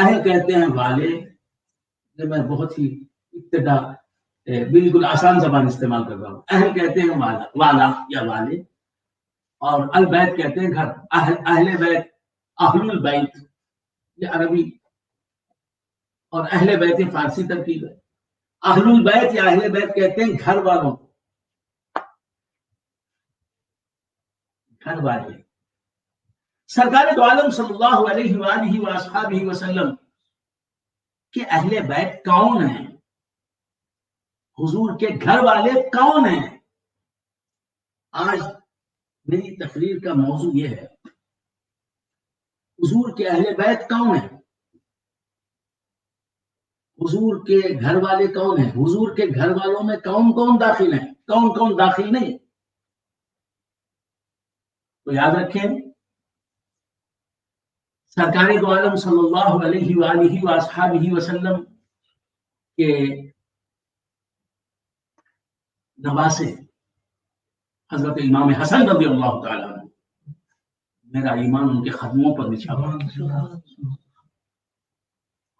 اہل کہتے ہیں والے، میں بہت ہی ابتدا بالکل آسان زبان استعمال کر رہا ہوں. اہل کہتے ہیں والا یا والے، اور البیت کہتے ہیں گھر. اہل بیت، اہل البیت یہ عربی، اور اہل بیت فارسی ترکیب ہے. اہل البیت یا اہل بیت کہتے ہیں گھر والوں، گھر والے. سرکار دو عالم صلی اللہ علیہ وآلہ وآصحابہ وسلم کہ اہل بیت کون ہیں، حضور کے گھر والے کون ہیں. آج میری تقریر کا موضوع یہ ہے، حضور کے اہل بیت کون ہیں، حضور کے گھر والے کون ہیں، حضور کے گھر والوں میں کون کون داخل ہیں، کون کون داخل نہیں. تو یاد رکھیں، سرکار دو عالم صلی اللہ علیہ وآلہ وآصحابہ وسلم کے نواسے حضرت امام حسن رضی اللہ تعالیٰ عنہ، میرا ایمان ان کے قدموں پر بچھا ہوا.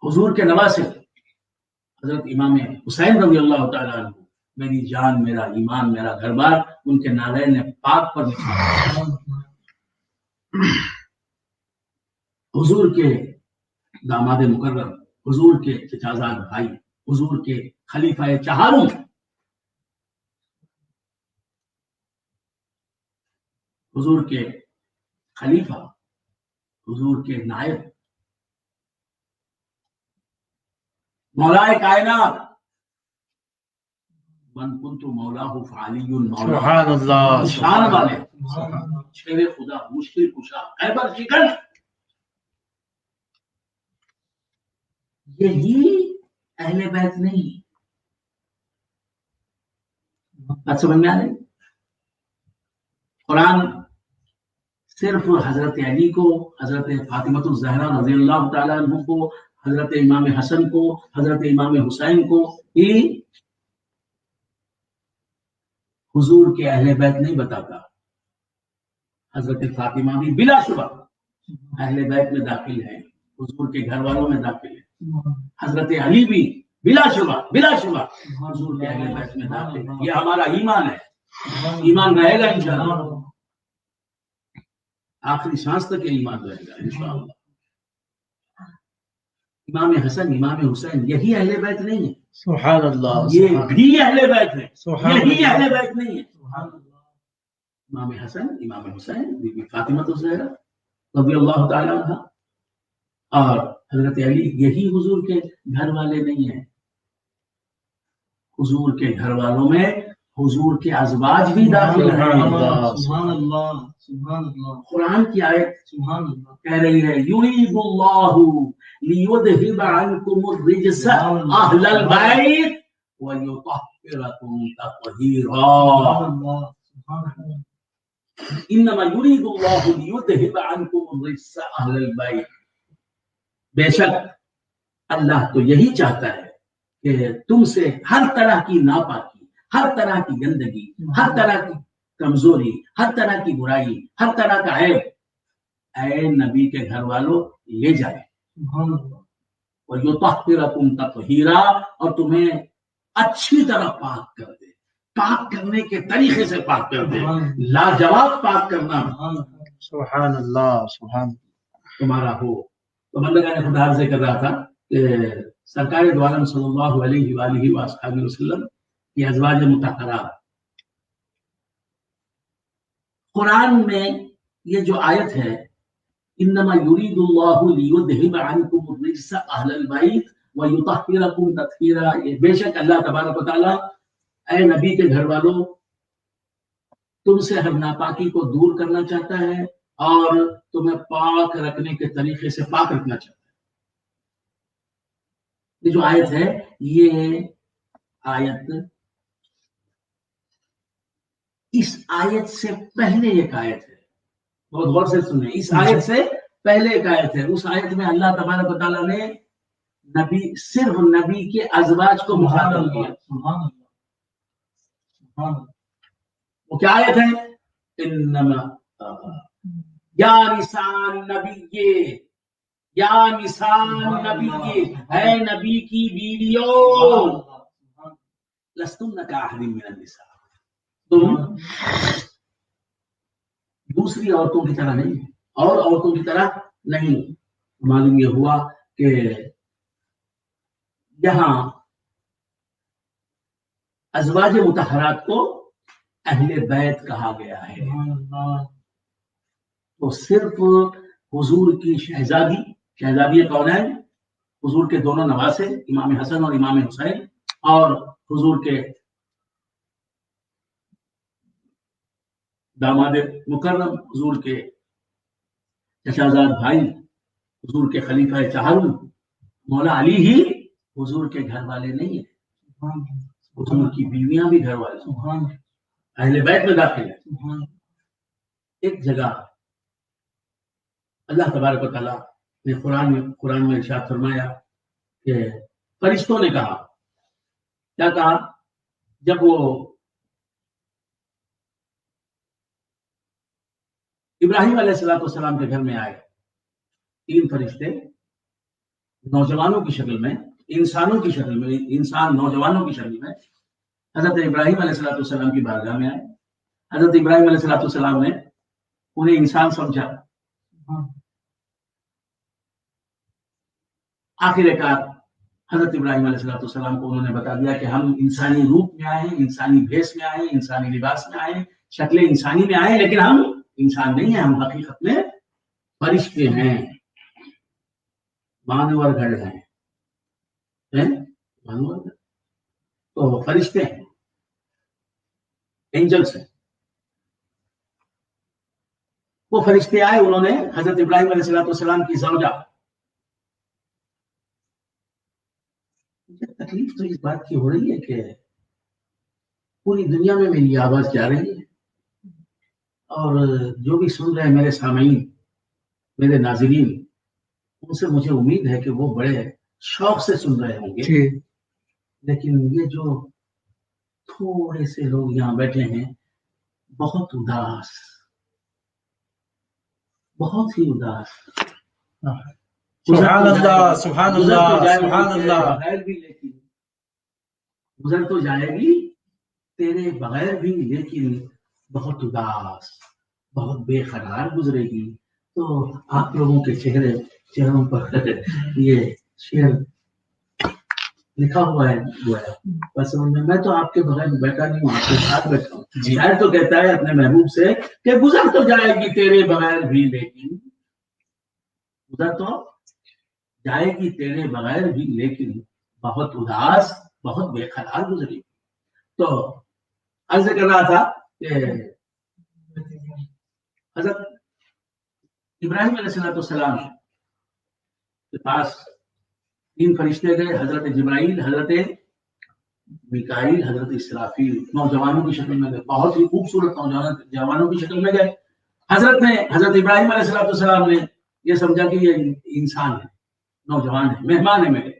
حضور کے نواسے حضرت امام حسین رضی اللہ تعالیٰ عنہ، میری جان، میرا ایمان، میرا گھر بار ان کے نالین پاک پر بچھا ہوا. حضور کے داماد مکرم، حضور کے چچازاد بھائی، حضور کے خلیفہ چہاروں، حضور کے خلیفہ، حضور کے نائب، مولائے کائنات، من کنت مولاہ فعلی مولا، سبحان اللہ، شان والے، شیر خدا، مشکل کشا، خیبر شکن. یہی اہل بیت نہیں. بات سمجھ میں آ رہی؟ قرآن صرف حضرت علی کو، حضرت فاطمۃ الزہرا رضی اللہ تعالیٰ عنہ کو، حضرت امام حسن کو، حضرت امام حسین کو ہی حضور کے اہل بیت نہیں بتاتا. حضرت فاطمہ بھی بلا شبہ اہل بیت میں داخل ہے، حضور کے گھر والوں میں داخل ہے. حضرت علی بھی بلا شبہ حضور کے اہل بیت میں داخل ہے. یہ ہمارا ایمان ہے، ایمان رہے گا انشاءاللہ، آخری سانس تک ایمان رہے گا انشاءاللہ. امام حسن، امام حسین یہی اہل بیت نہیں ہے. سبحان اللہ، یہ بھی اہل بیت ہے، سبحان یہی اللہ. اہل بیت نہیں ہے. امام حسن، امام حسین، بی بی فاطمۃ الزہرا رضی اللہ تعالیٰ عنہ، اور حضرت علی یہی حضور کے گھر والے نہیں ہیں. حضور کے گھر والوں میں حضور کے ازواج بھی داخل ہیں. سبحان اللہ، سبحان اللہ. قرآن کی آیت سبحان اللہ کہہ رہی ہے، یرید اللہ لیذہب عنکم الرجس اہل البیت ویطہرکم تطہیرا. انما یرید اللہ لیذہب عنکم الرجس اہل البیت. بے شک اللہ تو یہی چاہتا ہے کہ تم سے ہر طرح کی ناپاکی، ہر طرح کی گندگی، ہر طرح کی کمزوری، ہر طرح کی برائی، ہر طرح کا عیب اے نبی کے گھر والوں لے جائے. وَيُطَهِّرَكُمْ تَطْهِيرًا، اور تمہیں اچھی طرح پاک کر دے. پاک کرنے کے طریقے سے پاک کر دے، لاجواب پاک کرنا سبحان اللہ، سبحان تمہارا ہو. تو بندگان خدا عرض کر رہا تھا کہ سرکار دو عالم صلی اللہ علیہ وآلہ وآصحابہ وسلم کی ازواج مطہرات. قرآن میں یہ جو آیت ہے، انما یرید اللہ لیذہب عنکم الرجس اہل البیت ویطہرکم تطہیرا، یہ بے شک اللہ تبارک و تعالیٰ اے نبی کے گھر والوں تم سے ہر ناپاکی کو دور کرنا چاہتا ہے اور تمہیں پاک رکھنے کے طریقے سے پاک رکھنا چاہتا ہے. یہ جو آیت ہے، یہ آیت اس آیت سے پہلے ایک آیت ہے، بہت غور سے سنیں. اس آیت سے پہلے ایک آیت ہے، اس آیت میں اللہ تبارک و تعالیٰ نے صرف نبی کے ازواج کو مخاطب کیا. وہ کیا آیت ہے؟ انما یا نساء النبی یا نساء نبی کی، ہے نبی کی بیویوں، لستن کاحد من النساء، تم دوسری عورتوں کی طرح نہیں، اور عورتوں کی طرح نہیں۔ معلوم یہ ہوا کہ یہاں ازواج مطہرات کو اہل بیت کہا گیا ہے، تو صرف حضور کی شہزادی کونین، حضور کے دونوں نواسے امام حسن اور امام حسین، اور حضور کے داماد مکرم، حضور کے چچازاد بھائی، حضور کے خلیفہ چہارم مولا علی ہی حضور کے گھر والے نہیں ہیں، حضور کی بیویاں بھی گھر والے اہل بیت میں داخل ہیں۔ ایک جگہ اللہ تبارک و تعالیٰ نے قرآن میں ارشاد فرمایا کہ فرشتوں نے کہا، کیا کہا؟ جب وہ ابراہیم علیہ السلام کے گھر میں آئے، 3 فرشتے نوجوانوں کی شکل میں، انسانوں کی شکل میں، نوجوانوں کی شکل میں حضرت ابراہیم علیہ السلام کی بارگاہ میں آئے۔ حضرت ابراہیم علیہ السلام نے انہیں انسان سمجھا۔ آخر کار حضرت ابراہیم علیہ السلام کو انہوں نے بتا دیا کہ ہم انسانی روپ میں آئے، انسانی بھیس میں آئے، انسانی لباس میں آئے، شکل انسانی میں آئے، لیکن ہم انسان نہیں ہیں، ہم حقیقت میں فرشتے ہیں، مانور گھر ہیں، تو فرشتے ہیں، اینجلس ہیں۔ وہ فرشتے آئے، انہوں نے حضرت ابراہیم علیہ السلام کی زوجہ، تکلیف تو اس بات کی ہو رہی ہے کہ پوری دنیا میں میری آواز جا رہی ہے، اور جو بھی سن رہے ہیں میرے سامعین، میرے ناظرین، ان سے مجھے امید ہے کہ وہ بڑے شوق سے سن رہے ہوں گے، لیکن یہ جو تھوڑے سے لوگ یہاں بیٹھے ہیں، بہت اداس، بہت ہی اداس۔ سبحان اللہ، سبحان اللہ، سبحان اللہ، گزر تو جائے گی تیرے بغیر بھی، لیکن بہت اداس، بہت بے قرار گزرے گی۔ تو آپ لوگوں کے چہروں پر یہ شعر لکھا ہوا ہے، بس میں تو آپ کے بغیر بیٹھا نہیں ہوں، آپ کے ساتھ بیٹھا ہوں۔ شاعر تو کہتا ہے اپنے محبوب سے کہ گزر تو جائے گی تیرے بغیر بھی، لیکن گزر تو جائے گی تیرے بغیر بھی، لیکن بہت اداس، بہت بے قرار گزری۔ تو عرض کر رہا تھا کہ حضرت ابراہیم علیہ السلام کے پاس 3 فرشتے گئے، حضرت جبرائیل، حضرت میکائیل، حضرت اسرافیل، نوجوانوں کی شکل میں گئے، بہت ہی خوبصورت نوجوانوں کی شکل میں گئے۔ حضرت ابراہیم علیہ السلام نے یہ سمجھا کہ یہ انسان ہے، نوجوان ہے، مہمان ہے میرے،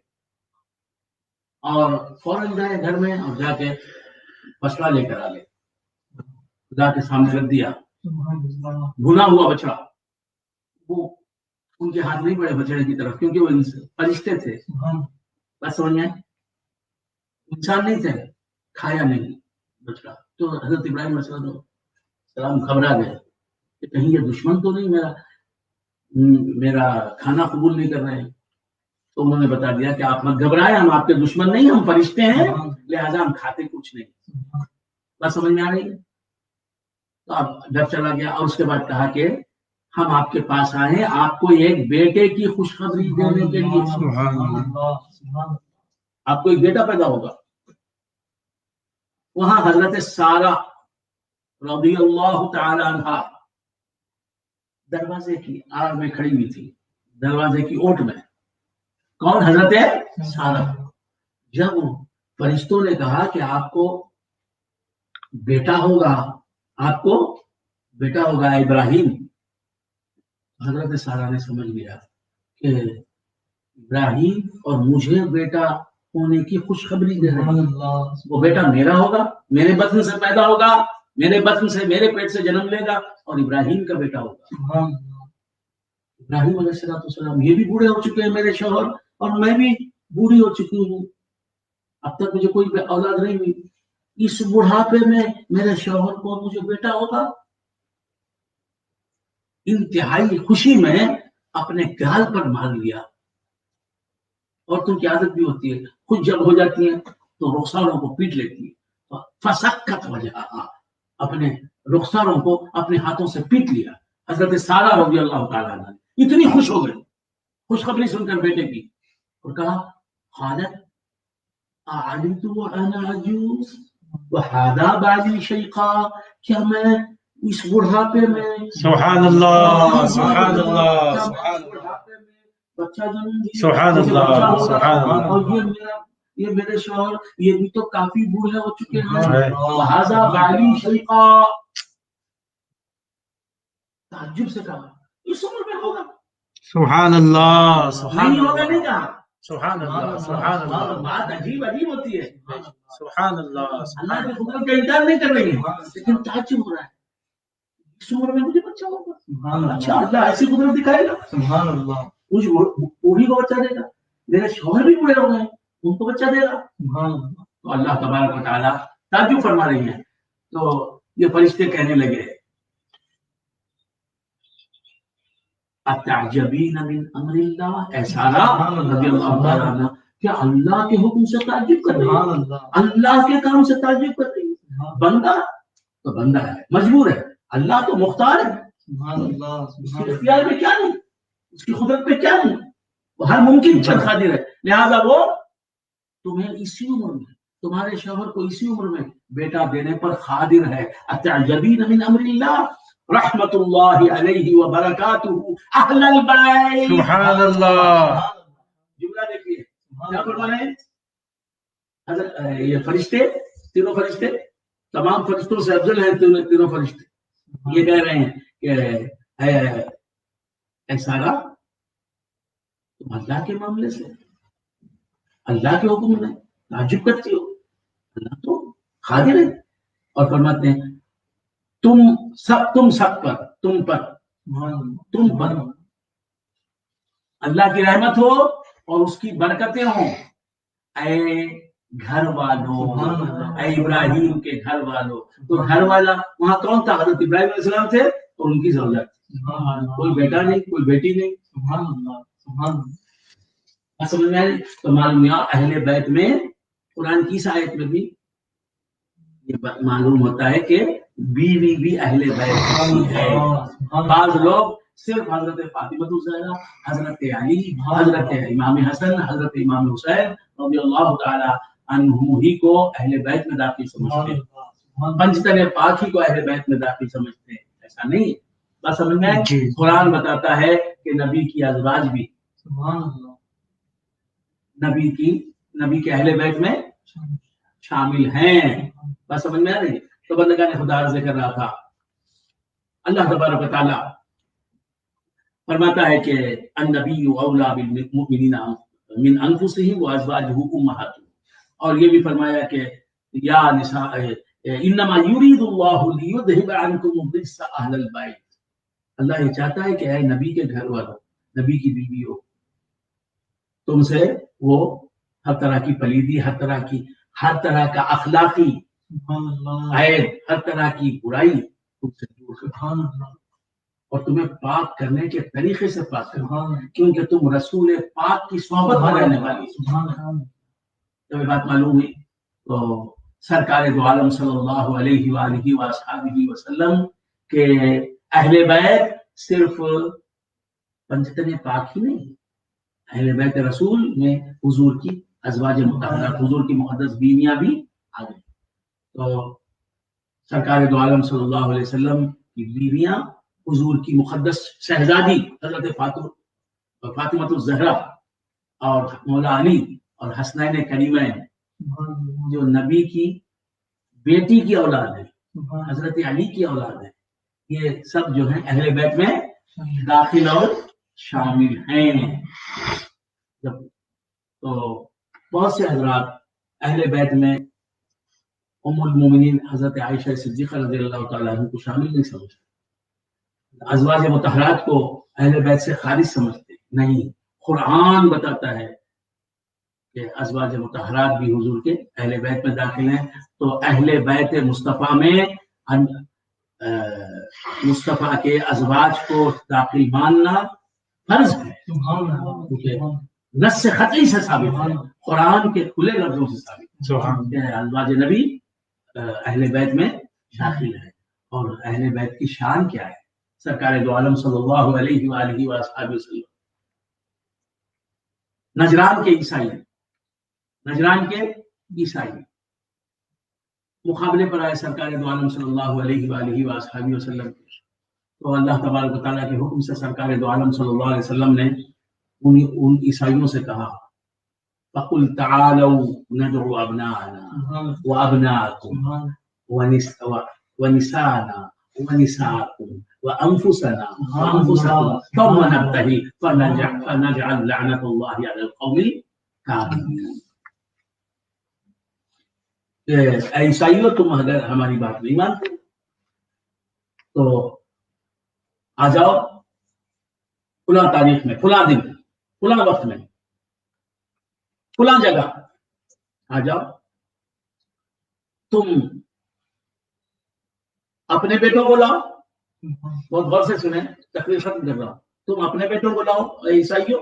اور فوراً گئے گھر میں اور جا کے بچڑا لے کر آ گئے، خدا کے سامنے رکھ دیا، بھنا ہوا بچڑا۔ وہ ان کے ہاتھ نہیں پڑے بچڑے کی طرف، کیونکہ وہ فرشتے تھے، بس سمجھ میں انسان نہیں تھے، کھایا نہیں بچڑا۔ تو حضرت ابراہیم علیہ السلام گھبرا گئے کہ کہیں یہ دشمن تو نہیں میرا کھانا قبول نہیں کر رہے ہیں۔ تو انہوں نے بتا دیا کہ آپ مت گھبرائیں، ہم آپ کے دشمن نہیں، ہم فرشتے ہیں، لہذا ہم کھاتے کچھ نہیں۔ بس سمجھ میں آ رہی ہے؟ تو اب ڈر چلا گیا، اور اس کے بعد کہا کہ ہم آپ کے پاس آئے ہیں آپ کو ایک بیٹے کی خوشخبری دینے کے لیے، آپ کو ایک بیٹا پیدا ہوگا۔ وہاں حضرت سارہ رضی اللہ تعالی عنہا دروازے کی آڑ میں کھڑی ہوئی تھی، دروازے کی اوٹ میں۔ کون؟ حضرت سارہ۔ جب فرشتوں نے کہا کہ آپ کو بیٹا ہوگا، آپ کو بیٹا ہوگا ابراہیم، حضرت سارہ نے سمجھ لیا کہ ابراہیم اور مجھے بیٹا ہونے کی خوشخبری دے رہے ہیں، وہ بیٹا میرا ہوگا، میرے بطن سے پیدا ہوگا، میرے بطن سے، میرے پیٹ سے جنم لے گا، اور ابراہیم کا بیٹا ہوگا۔ ابراہیم علیہ السلام یہ بھی بوڑھے ہو چکے ہیں میرے شوہر، اور میں بھی بوڑھی ہو چکی ہوں، اب تک مجھے کوئی اولاد نہیں ہوئی، اس بڑھاپے میں میرے شوہر کو مجھے بیٹا ہوگا۔ انتہائی خوشی میں اپنے گال پر مار لیا۔ عورتوں کی عادت بھی ہوتی ہے، خوش جب ہو جاتی ہیں تو رخساروں کو پیٹ لیتی ہے، فسکت وجہ اپنے رخساروں کو اپنے ہاتھوں سے پیٹ لیا۔ حضرت سارہ رضی اللہ تعالیٰ عنہ اتنی خوش ہو گئی خوشخبری سن کر بیٹے کی، اور کہا خالد اعلمت وانا عجوز وهذا بعلی شیخا، کیا میں اس بڑھاپے میں سبحان اللہ سبحان اللہ سبحان بڑھاپے میں بچہ جنم دیا، سبحان اللہ سبحان اللہ، اور یہ میرے شوہر یہ بھی تو کافی بوڑھے ہو چکے ہیں، وهذا بعلی شیخا۔ تعجب سے کہا اس عمر میں ہوگا؟ سبحان اللہ سبحان نہیں ہوگا، نہیں اللہ کہا، سبحان اللہ سبحان اللہ بات عجیب ہوتی ہے۔ سبحان اللہ اللہ کی قدرت کا انکار نہیں کر رہی ہے، لیکن تعجب ہو رہا ہے اس عمر میں مجھے بچہ ہوگا؟ اچھا اللہ ایسی قدرت دکھائے گا؟ سبحان اللہ مجھے بوڑھی کو بچہ دے گا، میرے شوہر بھی بوڑھے ہو گئے ان کو بچہ دے گا؟ تو اللہ تبارک و تعالیٰ تعجب فرما رہی ہیں۔ تو یہ فرشتے کہنے لگے اتعجبین من امر اللہ، اے سارہ رضی اللہ تعالیٰ عنہ کیا اللہ کے حکم سے تعجب کر رہی ہے؟ اللہ کے کام سے تعجب کر رہی ہے؟ بندہ تو بندہ ہے، مجبور ہے، اللہ تو مختار ہے، اس کے اختیار میں کیا نہیں، اس کی قدرت پہ کیا نہیں، وہ ہر ممکن پر قادر ہے، لہذا وہ تمہیں اسی عمر میں تمہارے شوہر کو اسی عمر میں بیٹا دینے پر قادر ہے۔ اتعجبین من امر اللہ رحمت اللہ علیہ وبرکاتہ اہل البیت۔ سبحان اللہ جملہ دیکھیے کیا فرمانے ہیں حضرت یہ فرشتے، تینوں فرشتے تمام فرشتوں سے افضل ہیں، تینوں فرشتے یہ کہہ رہے ہیں کہ اے سارہ تم اللہ کے معاملے سے اللہ کے حکم میں تعجب کرتی ہو، اللہ تو قادر ہے، اور فرماتے ہیں تم سب پر تم پر اللہ کی رحمت ہو اور اس کی برکتیں ہوں، اے گھر والوں، اے ابراہیم کے گھر والوں۔ تو گھر والا وہاں کون تھا؟ حضرت ابراہیم علیہ السلام تھے اور ان کی زوجہ تھی، کوئی بیٹا نہیں کوئی بیٹی نہیں۔ سمجھ میں آئی؟ تو معلوم ہوا اہل بیت میں قرآن کی اس آیت میں بھی یہ معلوم ہوتا ہے کہ بیوی بھی اہل بیت کی ہے۔ بعض لوگ صرف حضرت فاطمہ الزہرا، حضرت علی، حضرت امام حسن، حضرت امام حسین رضی اللہ تعالی عنہم ہی کو اہل بیت میں داخل سمجھتے ہیں، پنجتن پاک ہی کو اہل بیت میں داخل سمجھتے ہیں، ایسا نہیں۔ بس سمجھ میں قرآن بتاتا ہے کہ نبی کی ازواج بھی نبی کے اہل بیت میں شامل ہیں۔ بس سمجھ میں آ رہی؟ تو بندگان خدا عرض کر رہا تھا اللہ تبارک و تعالی فرماتا ہے کہ النبی اولا بالمؤمنین من انفسہم وازواجہ امہاتہم، اور یہ بھی فرمایا کہ یا نساء انما یرید اللہ لیذہب عنکم الرجس اہل البیت، اللہ یہ چاہتا ہے کہ اے نبی کے گھر والوں، نبی کی بیویوں، تم سے وہ ہر طرح کی پلیدی، ہر طرح کا اخلاقی عیب، ہر طرح کی برائی تم سے دور کرو، اور تمہیں پاک کرنے کے طریقے سے پاک کرو، کیونکہ تم رسول پاک کی صحبت میں رہنے والی ہو۔ جب یہ بات معلوم ہوئی تو سرکار دو عالم صلی اللہ علیہ وآلہ وآصحابہ وسلم کے اہل بیت صرف پنجتن پاک ہی نہیں، اہل بیت رسول میں حضور کی ازواج مطہرات، حضور کی مقدس بیویاں بھی آ گئی۔ تو سرکار دو عالم صلی اللہ علیہ وسلم کی بیویاں حضور کی مقدس شہزادی حضرت فاطمہ الزہرا اور مولا علی اور حسنین کریمین جو نبی کی بیٹی کی اولاد ہے، حضرت علی کی اولاد ہے، یہ سب جو ہیں اہل بیت میں داخل اور شامل ہیں۔ تو بہت سے حضرات اہل بیت میں ام المومنین حضرت عائشہ صدیقہ رضی اللہ تعالیٰ عنہ کو شامل نہیں سمجھتے، ازواج مطہرات کو اہل بیت سے خارج سمجھتے نہیں. قرآن بتاتا ہے کہ ازواج مطہرات بھی حضور کے اہل بیت میں داخل ہیں. تو اہل بیت مصطفیٰ میں مصطفیٰ کے ازواج کو داخل ماننا فرض ہے، کیونکہ نص قطعی سے ثابت ہے، قرآن کے کھلے لفظوں سے ثابت ہے کہ ازواج نبی اہل بیت میں داخل ہے. اور اہل بیت کی شان کیا ہے؟ سرکار دو عالم صلی اللہ علیہ وآلہ وسلم نجران کے عیسائی مقابلے پر آئے سرکار دو عالم صلی اللہ علیہ وآلہ وسلم. تو اللہ تبارک و تعالیٰ کے حکم سے سرکار دو عالم صلی اللہ علیہ وسلم نے ان عیسائیوں سے کہا فَقُلْ تَعَالَوْا نَدْعُ أَبْنَاءَنَا وَأَبْنَاءَكُمْ وَنِسَاءَنَا وَنِسَاءَكُمْ وَأَنفُسَنَا ثُمَّ نَبْتَهِلْ فَنَجْعَلْ لَعْنَةَ اللَّهِ عَلَى الْقَوْمِ الْكَافِرِينَ. اے عیسائیوں، تم اگر ہماری بات نہیں مانتے تو آ جاؤ فلاں تاریخ میں، فلاں دن، فلاں وقت میں، فلاں جگہ آ جاؤ. تم اپنے بیٹوں کو لاؤ. بہت غور سے سنیں، تقریر ختم کر رہا ہوں. تم اپنے بیٹوں کو لاؤ اے عیسائیوں،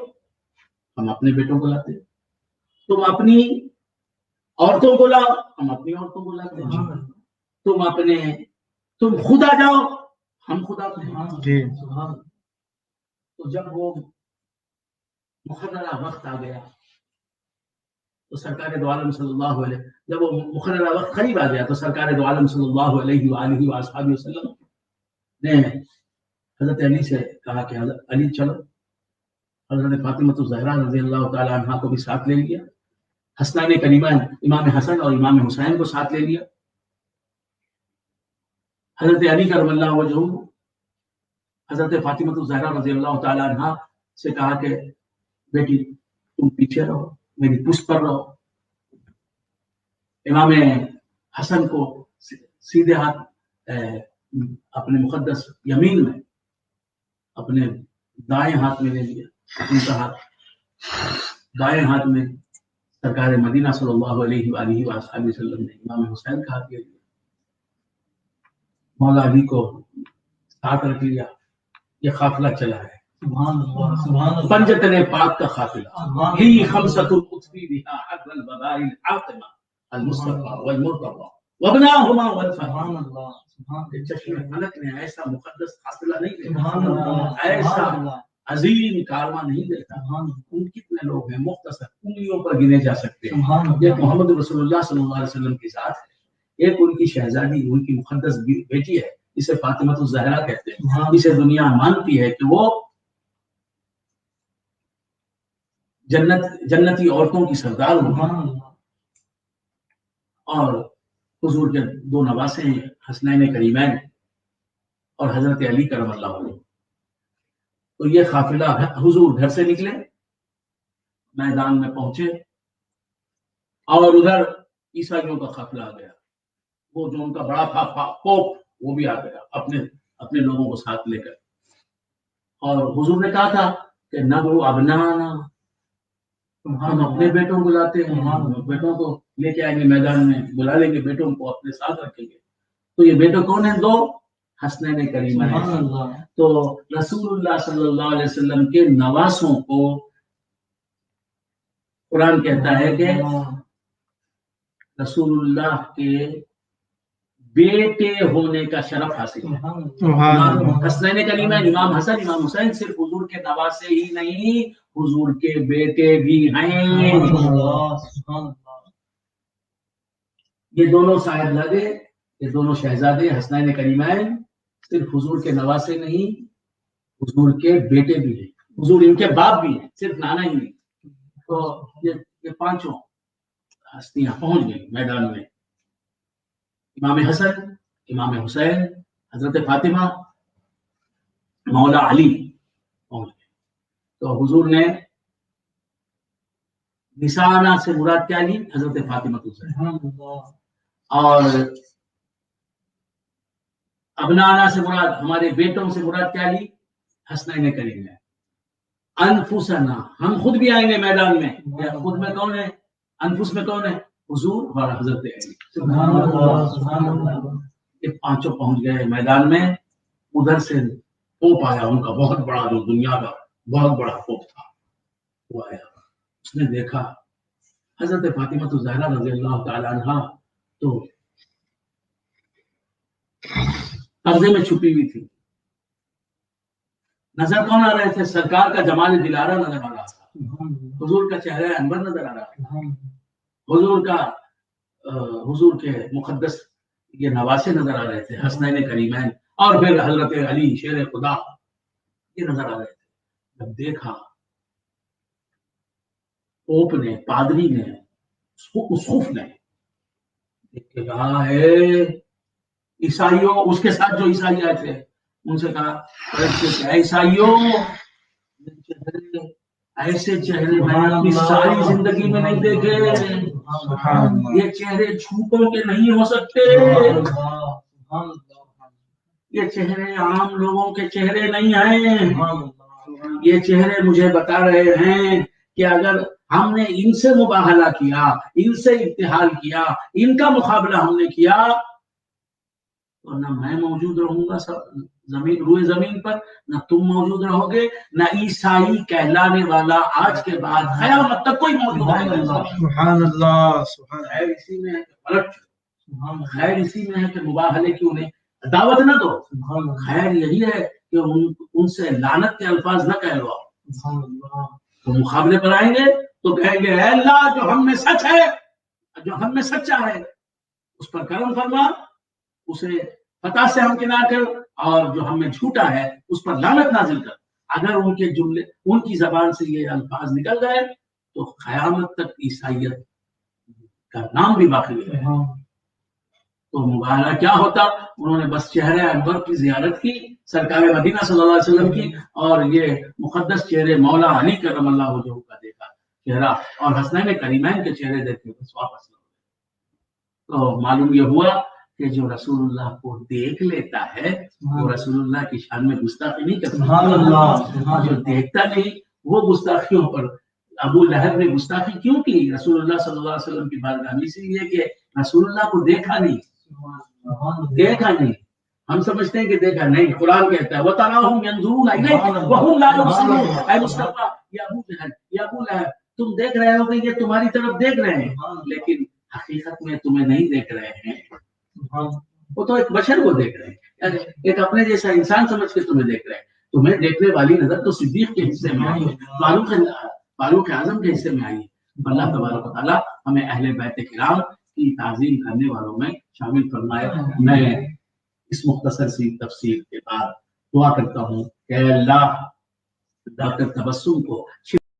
ہم اپنے بیٹوں کو لاتے ہیں. تم اپنی عورتوں کو لاؤ، ہم اپنی عورتوں کو لاتے ہیں. تم خود آ جاؤ، ہم خود آتے ہیں. تو جب وہ مقررہ وقت آ گیا تو سرکار دو عالم صلی اللہ علیہ، جب وہ مقررہ وقت قریب آ گیا تو سرکار دو عالم صلی اللہ علیہ وآلہ وسلم نے حضرت علی سے کہا کہ حضرت علی چلو. حضرت فاطمہ الزہرا رضی اللہ تعالی عنہا کو بھی ساتھ لے لیا. حسنین کریمین امام حسن اور امام حسین کو ساتھ لے لیا. حضرت علی کرم اللہ وجہہ حضرت فاطمہ الزہرا رضی اللہ تعالی عنہا سے کہا کہ بیٹی تم پیچھے رہو، میری پشت پر رہو. امام حسن کو سیدھے ہاتھ اپنے مقدس یمین میں، اپنے دائیں ہاتھ میں لے لیا. ان کا ہاتھ دائیں ہاتھ میں سرکار مدینہ صلی اللہ علیہ وآلہ وسلم نے امام حسین کا ہاتھ لے لیا. مولا علی کو ساتھ رکھ لیا. یہ قافلہ چلا ہے، پنجتن پاک کا قافلہ. ہی خمسۃ القطبی بہا حر البباء العاطمہ المصطفى والمرتضى وابناهما والفضل. چشمے فلک نے ایسا مقدس قافلہ نہیں دیکھا، ایسا عظیم کارواں نہیں دیکھا. ان کتنے لوگ ہیں؟ مختصر انگلیوں پر گنے جا سکتے ہیں. یہ محمد رسول اللہ صلی اللہ علیہ وسلم کی ذات ہے. ایک ان کی شہزادی، ان کی مقدس بیٹی ہے، اسے فاطمہ الزہرا کہتے ہیں. اسے دنیا مانتی ہے کہ وہ جنتی عورتوں کی سردار ہوگی. اور حضور کے دو نواسے ہیں، حسنین کریمین اور حضرت علی کرم اللہ وجہہ. تو یہ قافلہ حضور گھر سے نکلے، میدان میں پہنچے، اور ادھر عیسائیوں کا قافلہ آ گیا. وہ جو ان کا بڑا تھا پوپ، وہ بھی آ گیا اپنے لوگوں کو ساتھ لے کر. اور حضور نے کہا تھا کہ ندعو ابنانا، ہم اپنے بیٹوں کو لاتے ہیں، بیٹوں کو لے کے آئیں گے، میدان میں بلا لیں گے، بیٹوں کو اپنے ساتھ رکھیں گے. تو یہ بیٹے کون ہیں؟ دو حسنین کریمین. تو رسول اللہ صلی اللہ علیہ وسلم کے نواسوں کو قرآن کہتا ہے کہ رسول اللہ کے بیٹے ہونے کا شرف حاصل ہے. حسنین کریمین امام حسن امام حسین صرف حضور کے نواسے ہی نہیں، حضور کے بیٹے بھی ہیں. یہ دونوں صاحبزادے، یہ دونوں شہزادے حسنین کریمین صرف حضور کے نواسے نہیں، حضور کے بیٹے بھی ہیں. حضور ان کے باپ بھی ہیں، صرف نانا ہی نہیں. تو یہ پانچوں ہستیاں پہنچ گئی میدان میں. امام حسن، امام حسین، حضرت فاطمہ، مولا علی پہنچ گئے. تو حضور نے نسانا سے مراد کیا لی؟ حضرت فاطمہ اور ابنانا سے مراد، ہمارے بیٹوں سے مراد کیا لی؟ حسنین کریم ہے، انفسنا، ہم خود بھی آئیں گے میدان میں. خود میں کون ہے؟ انفس میں کون ہے؟ حضور اور حضرت علی. سبحان اللہ سبحان اللہ. یہ پانچوں پہنچ گئے میدان میں. ادھر سے پوپ آیا ان کا بہت بڑا، جو دنیا کا بہت بڑا پوپ تھا، وہ آیا. اس نے دیکھا حضرت فاطمہ الزہرا رضی اللہ تعالی عنہا تو پردے میں چھپی ہوئی تھی. نظر کون آ رہے تھے؟ سرکار کا جمال دلارہ نظر آ رہا تھا، حضور کا چہرہ انور نظر آ رہا تھا، حضور کے مقدس یہ نواسے نظر آ رہے تھے، حسنین کریمین، اور پھر حضرت علی شیر خدا، یہ نظر آ رہے تھے. جب دیکھا پوپ نے، پادری نے، اسقف نے دیکھ کے کہا ہے عیسائیوں، اس کے ساتھ جو عیسائی آئے تھے ان سے کہا عیسائیوں، ایسے چہرے میں نے اپنی ساری زندگی میں نہیں دیکھے. یہ چہرے جھوٹوں کے نہیں ہو سکتے، یہ چہرے عام لوگوں کے چہرے نہیں ہیں. یہ چہرے مجھے بتا رہے ہیں کہ اگر ہم نے ان سے مباہلہ کیا، ان سے ابتحال کیا، ان کا مقابلہ ہم نے کیا، تو نہ میں موجود رہوں گا روئے زمین پر، نہ تم موجود رہو گے، نہ عیسائی کہلانے والا آج کے بعد قیامت تک کوئی موجود نہیں ہوگا. سبحان اللہ سبحان اللہ. خیر اسی میں ہے کہ پلٹ، خیر اسی میں ہے کہ مباہلے کی انہیں دعوت نہ دو. خیر یہی ہے کہ ان سے لعنت کے الفاظ نہ کہلواؤ. تو مقابلے پر آئیں گے تو کہیں گے اے اللہ، جو ہم میں سچ ہے، جو ہم میں سچا ہے اس پر کرم فرما، اسے فتح سے ہمکنار کر، اور جو ہم میں جھوٹا ہے اس پر لعنت نازل کر. اگر ان کے جملے، ان کی زبان سے یہ الفاظ نکل گئے تو قیامت تک عیسائیت کا نام بھی باقی ہے. تو مباہلہ کیا ہوتا؟ انہوں نے بس چہرے انور کی زیارت کی، سرکار مدینہ صلی اللہ علیہ وسلم کی، اور یہ مقدس چہرے مولا علی کرم اللہ وجہہ کا دیکھا چہرہ، اور حسنین کریمین کے چہرے دیکھے بس واپس لوٹے. تو معلوم یہ ہوا کہ جو رسول اللہ کو دیکھ لیتا ہے وہ رسول اللہ کی شان میں گستاخی نہیں کرتا. جو دیکھتا نہیں وہ گستاخیوں پر. ابو لہب نے گستاخی کیوں کی رسول اللہ صلی اللہ علیہ وسلم کی بارگاہ میں؟ اسی لیے کہ رسول اللہ کو دیکھا نہیں. ہم سمجھتے ہیں کہ دیکھا نہیں. قرآن کہتا ہے وَتَرَاهُمْ يَنْظُرُونَ إِلَيْكَ وَهُمْ لَا يُبْصِرُونَ. اے مصطفیٰ، یا ابو لہب، تم دیکھ رہے ہو کہ یہ تمہاری طرف دیکھ رہے ہیں، لیکن حقیقت میں تمہیں نہیں دیکھ رہے ہیں. وہ تو ایک بشر کو دیکھ رہے ہیں، ایک اپنے جیسا انسان سمجھ کے تمہیں دیکھ رہے ہیں. تمہیں دیکھنے والی نظر تو صدیق کے حصے میں آئی ہے، فاروق اعظم کے حصے میں آئی ہے. اللہ تبارک و تعالیٰ ہمیں اہل بیت کرام کی تعظیم کرنے والوں میں شامل فرمائے. میں اس مختصر سی تفسیر کے بعد دعا کرتا ہوں کہ اللہ ڈاکٹر تبسم کو